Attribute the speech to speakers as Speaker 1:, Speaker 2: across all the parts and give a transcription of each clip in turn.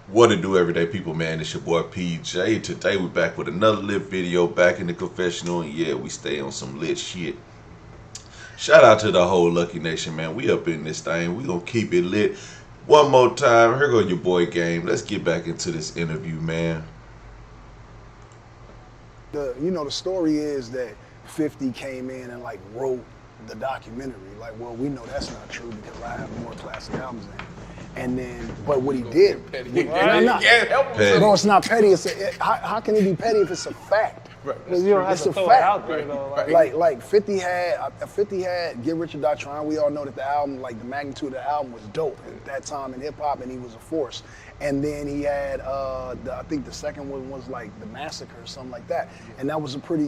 Speaker 1: What to do, everyday people, man? It's your boy PJ. Today we back with another lit video, back in the confessional, and yeah, we stay on some lit shit. Shout out to the whole Lucky Nation, man. We up in this thing. We gonna keep it lit. One more time. Here go your boy Game. Let's get back into this interview, man.
Speaker 2: The story is that 50 came in and like wrote the documentary. Like, well, we know that's not true because I have more classic albums than him. And then, but what he did, no, it's not petty. How can it be petty if it's a fact?
Speaker 3: Right. Because you don't have
Speaker 2: It's
Speaker 3: to
Speaker 2: a
Speaker 3: throw
Speaker 2: fact.
Speaker 3: it out there, though.
Speaker 2: Like 50 had Get Rich or Die Trying. We all know that the album, like the magnitude of the album was dope at that time in hip hop, and he was a force. And then he had I think the second one was like The Massacre or something like that. And that was a pretty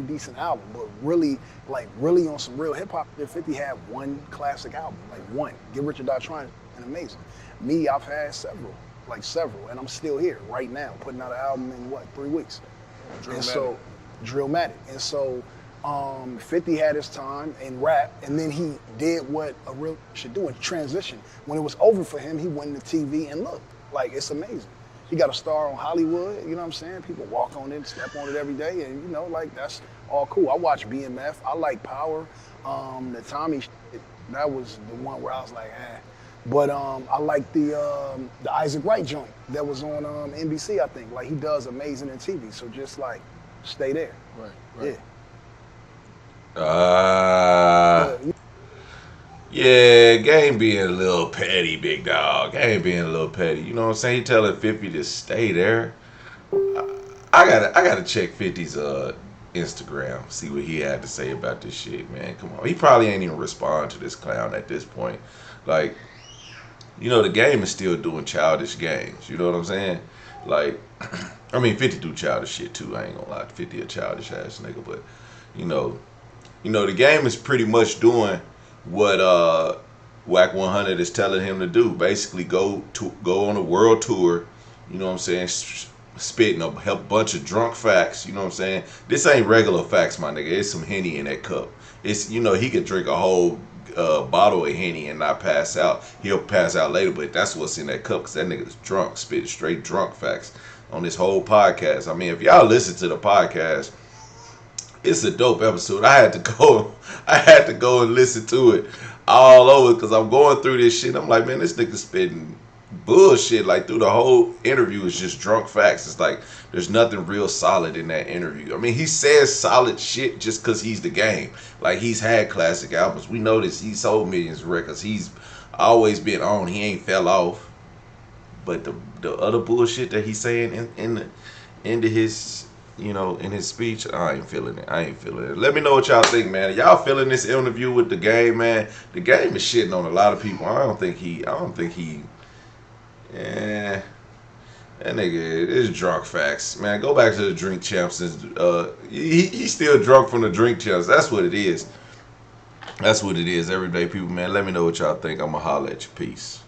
Speaker 2: decent album. But really on some real hip hop, 50 had one classic album, like one. Get Rich or Die Trying, and amazing. Me, I've had several, and I'm still here right now, putting out an album in 3 weeks. And so, Drillmatic. And so, 50 had his time in rap, and then he did what a real should do and transition. When it was over for him, he went into TV and look, like, it's amazing. He got a star on Hollywood, you know what I'm saying? People walk on it, step on it every day, and you know, like, that's all cool. I watch BMF, I like Power. The Tommy shit, that was the one where I was like, eh. But I like the Isaac Wright joint that was on NBC, I think. Like, he does amazing in TV, so just like stay there.
Speaker 3: Right.
Speaker 2: Yeah.
Speaker 1: Yeah, Game being a little petty, big dog. Game being a little petty. You know what I'm saying? He telling 50 to stay there. I gotta check 50's Instagram, see what he had to say about this shit, man. Come on. He probably ain't even respond to this clown at this point. Like, you know, the Game is still doing childish games. You know what I'm saying? Like, I mean, 50 do childish shit too. I ain't gonna lie. 50 a childish ass nigga, but you know, the Game is pretty much doing what Whack 100 is telling him to do. Basically, go on a world tour. You know what I'm saying? Spitting a bunch of drunk facts. You know what I'm saying? This ain't regular facts, my nigga. It's some Henny in that cup. It's, you know, he could drink a whole bottle of Henny and not pass out. He'll pass out later, but that's what's in that cup, because that nigga's drunk, spitting straight drunk facts on this whole podcast. I mean, if y'all listen to the podcast, it's a dope episode. I had to go and listen to it all over, because I'm going through this shit. I'm like, man, this nigga spitting bullshit. Like, through the whole interview is just drunk facts. It's like there's nothing real solid in that interview. I mean, he says solid shit just because he's the Game. Like, he's had classic albums. We know this. He sold millions of records. He's always been on. He ain't fell off. But the other bullshit that he's saying into his, you know, in his speech, I ain't feeling it. Let me know what y'all think, man. Y'all feeling this interview with the Game, man? The Game is shitting on a lot of people. I don't think he yeah, that nigga is drunk facts, man. Go back to the Drink Champs. He's still drunk from the Drink Champs. That's what it is. Everyday people, man. Let me know what y'all think. I'ma holler at you. Peace.